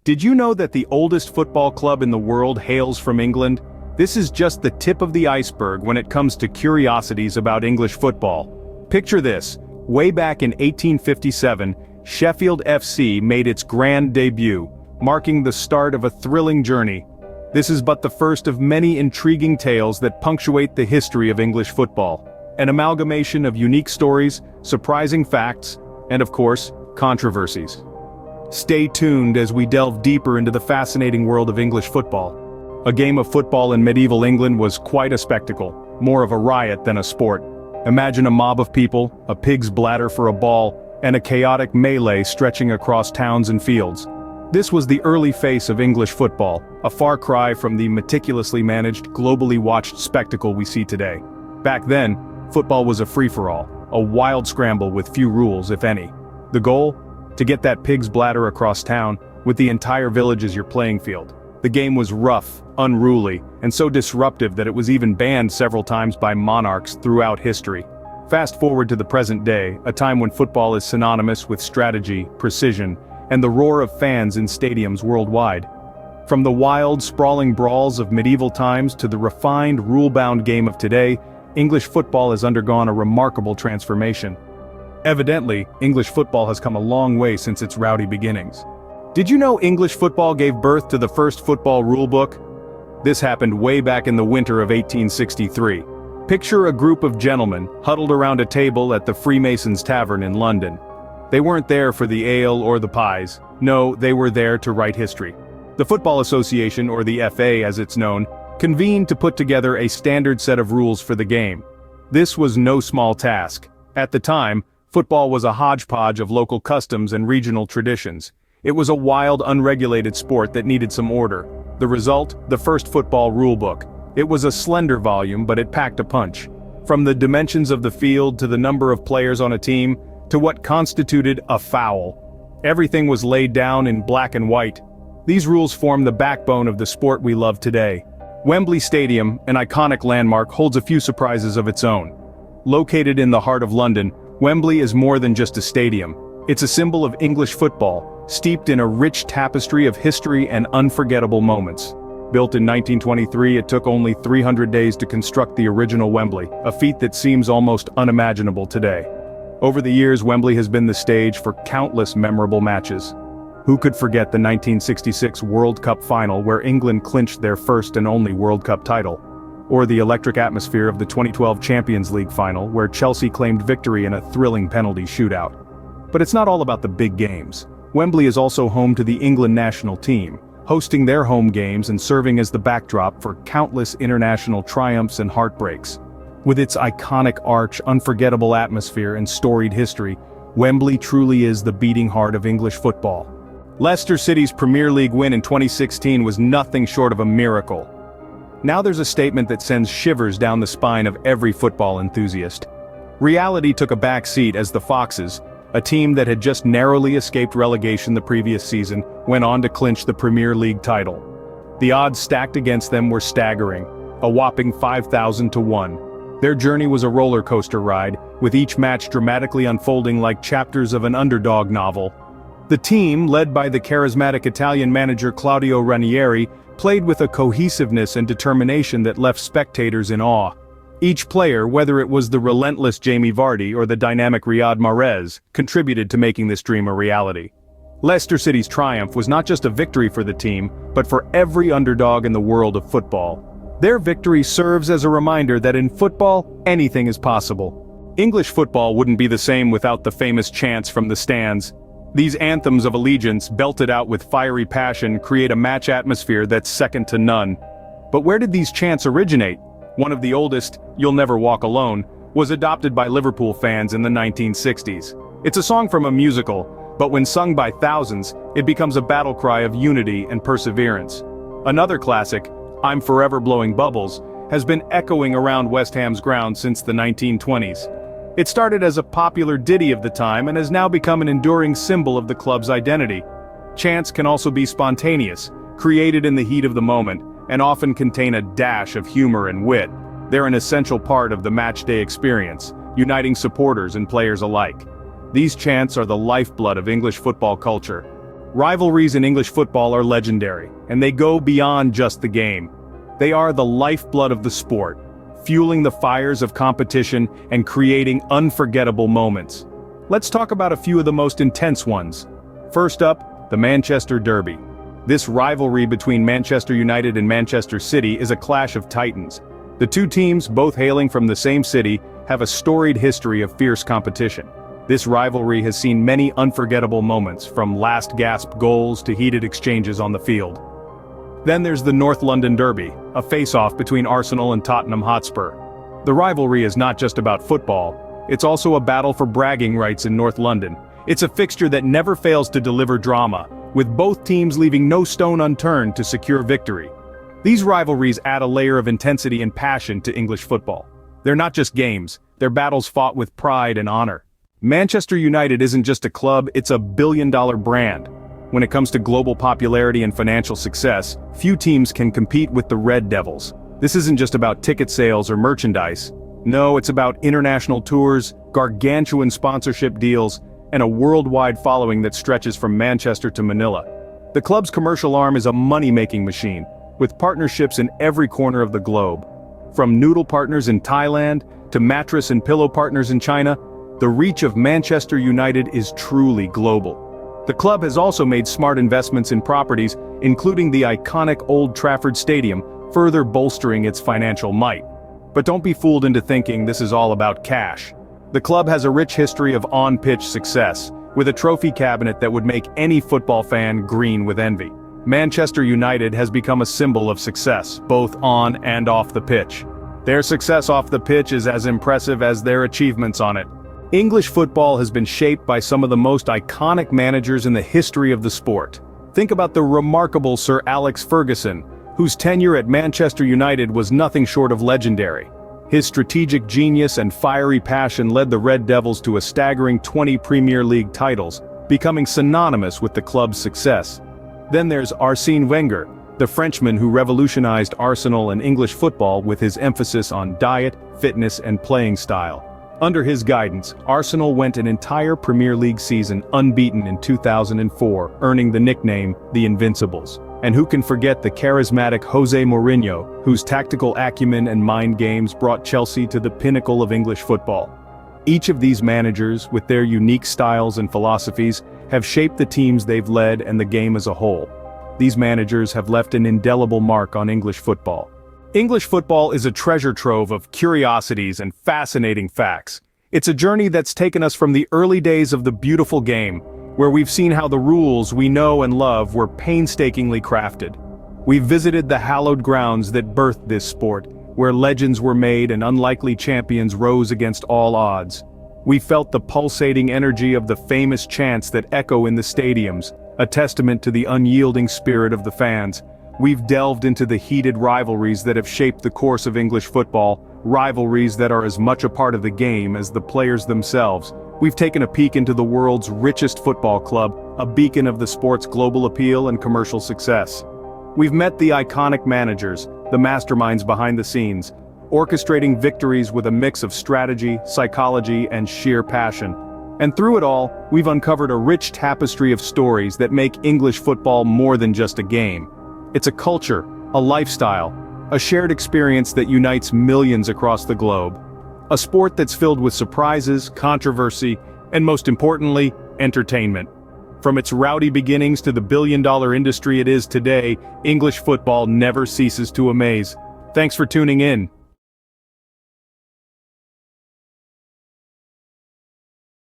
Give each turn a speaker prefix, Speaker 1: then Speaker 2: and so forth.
Speaker 1: Did you know that the oldest football club in the world hails from England? This is just the tip of the iceberg when it comes to curiosities about English football. Picture this, way back in 1857, Sheffield FC made its grand debut, marking the start of a thrilling journey. This is but the first of many intriguing tales that punctuate the history of English football. An amalgamation of unique stories, surprising facts, and of course, controversies. Stay tuned as we delve deeper into the fascinating world of English football. A game of football in medieval England was quite a spectacle, more of a riot than a sport. Imagine a mob of people, a pig's bladder for a ball, and a chaotic melee stretching across towns and fields. This was the early face of English football, a far cry from the meticulously managed, globally watched spectacle we see today. Back then, football was a free-for-all, a wild scramble with few rules, if any. The goal? To get that pig's bladder across town, with the entire village as your playing field. The game was rough, unruly, and so disruptive that it was even banned several times by monarchs throughout history. Fast forward to the present day, a time when football is synonymous with strategy, precision, and the roar of fans in stadiums worldwide. From the wild, sprawling brawls of medieval times to the refined, rule-bound game of today, English football has undergone a remarkable transformation. Evidently, English football has come a long way since its rowdy beginnings. Did you know English football gave birth to the first football rulebook? This happened way back in the winter of 1863. Picture a group of gentlemen huddled around a table at the Freemasons Tavern in London. They weren't there for the ale or the pies. No, they were there to write history. The Football Association, or the FA as it's known, convened to put together a standard set of rules for the game. This was no small task. At the time, football was a hodgepodge of local customs and regional traditions. It was a wild, unregulated sport that needed some order. The result? The first football rulebook. It was a slender volume, but it packed a punch. From the dimensions of the field to the number of players on a team, to what constituted a foul. Everything was laid down in black and white. These rules form the backbone of the sport we love today. Wembley Stadium, an iconic landmark, holds a few surprises of its own. Located in the heart of London, Wembley is more than just a stadium. It's a symbol of English football, steeped in a rich tapestry of history and unforgettable moments. Built in 1923, it took only 300 days to construct the original Wembley, a feat that seems almost unimaginable today. Over the years, Wembley has been the stage for countless memorable matches. Who could forget the 1966 World Cup final where England clinched their first and only World Cup title? Or the electric atmosphere of the 2012 Champions League final where Chelsea claimed victory in a thrilling penalty shootout. But it's not all about the big games. Wembley is also home to the England national team, hosting their home games and serving as the backdrop for countless international triumphs and heartbreaks. With its iconic arch, unforgettable atmosphere, and storied history, Wembley truly is the beating heart of English football. Leicester City's Premier League win in 2016 was nothing short of a miracle. Now there's a statement that sends shivers down the spine of every football enthusiast. Reality took a back seat as the Foxes, a team that had just narrowly escaped relegation the previous season, went on to clinch the Premier League title. The odds stacked against them were staggering, a whopping 5,000 to 1. Their journey was a roller coaster ride, with each match dramatically unfolding like chapters of an underdog novel. The team, led by the charismatic Italian manager Claudio Ranieri, played with a cohesiveness and determination that left spectators in awe. Each player, whether it was the relentless Jamie Vardy or the dynamic Riyad Mahrez, contributed to making this dream a reality. Leicester City's triumph was not just a victory for the team, but for every underdog in the world of football. Their victory serves as a reminder that in football, anything is possible. English football wouldn't be the same without the famous chants from the stands. These anthems of allegiance, belted out with fiery passion, create a match atmosphere that's second to none. But where did these chants originate? One of the oldest, "You'll Never Walk Alone," was adopted by Liverpool fans in the 1960s. It's a song from a musical, but when sung by thousands, it becomes a battle cry of unity and perseverance. Another classic, "I'm Forever Blowing Bubbles," has been echoing around West Ham's grounds since the 1920s. It started as a popular ditty of the time and has now become an enduring symbol of the club's identity. Chants can also be spontaneous, created in the heat of the moment, and often contain a dash of humor and wit. They're an essential part of the matchday experience, uniting supporters and players alike. These chants are the lifeblood of English football culture. Rivalries in English football are legendary, and they go beyond just the game. They are the lifeblood of the sport, fueling the fires of competition and creating unforgettable moments. Let's talk about a few of the most intense ones. First up, the Manchester Derby. This rivalry between Manchester United and Manchester City is a clash of titans. The two teams, both hailing from the same city, have a storied history of fierce competition. This rivalry has seen many unforgettable moments, from last-gasp goals to heated exchanges on the field. Then there's the North London Derby, a face-off between Arsenal and Tottenham Hotspur. The rivalry is not just about football, it's also a battle for bragging rights in North London. It's a fixture that never fails to deliver drama, with both teams leaving no stone unturned to secure victory. These rivalries add a layer of intensity and passion to English football. They're not just games, they're battles fought with pride and honor. Manchester United isn't just a club, it's a billion-dollar brand. When it comes to global popularity and financial success, few teams can compete with the Red Devils. This isn't just about ticket sales or merchandise. No, it's about international tours, gargantuan sponsorship deals, and a worldwide following that stretches from Manchester to Manila. The club's commercial arm is a money-making machine, with partnerships in every corner of the globe. From noodle partners in Thailand to mattress and pillow partners in China, the reach of Manchester United is truly global. The club has also made smart investments in properties, including the iconic Old Trafford Stadium, further bolstering its financial might. But don't be fooled into thinking this is all about cash. The club has a rich history of on-pitch success, with a trophy cabinet that would make any football fan green with envy. Manchester United has become a symbol of success, both on and off the pitch. Their success off the pitch is as impressive as their achievements on it. English football has been shaped by some of the most iconic managers in the history of the sport. Think about the remarkable Sir Alex Ferguson, whose tenure at Manchester United was nothing short of legendary. His strategic genius and fiery passion led the Red Devils to a staggering 20 Premier League titles, becoming synonymous with the club's success. Then there's Arsène Wenger, the Frenchman who revolutionized Arsenal and English football with his emphasis on diet, fitness and playing style. Under his guidance, Arsenal went an entire Premier League season unbeaten in 2004, earning the nickname the Invincibles. And who can forget the charismatic José Mourinho, whose tactical acumen and mind games brought Chelsea to the pinnacle of English football. Each of these managers, with their unique styles and philosophies, have shaped the teams they've led and the game as a whole. These managers have left an indelible mark on English football. English football is a treasure trove of curiosities and fascinating facts. It's a journey that's taken us from the early days of the beautiful game, where we've seen how the rules we know and love were painstakingly crafted. We've visited the hallowed grounds that birthed this sport, where legends were made and unlikely champions rose against all odds. We felt the pulsating energy of the famous chants that echo in the stadiums, a testament to the unyielding spirit of the fans. We've delved into the heated rivalries that have shaped the course of English football, rivalries that are as much a part of the game as the players themselves. We've taken a peek into the world's richest football club, a beacon of the sport's global appeal and commercial success. We've met the iconic managers, the masterminds behind the scenes, orchestrating victories with a mix of strategy, psychology, and sheer passion. And through it all, we've uncovered a rich tapestry of stories that make English football more than just a game. It's a culture, a lifestyle, a shared experience that unites millions across the globe. A sport that's filled with surprises, controversy, and most importantly, entertainment. From its rowdy beginnings to the billion-dollar industry it is today, English football never ceases to amaze. Thanks for tuning in.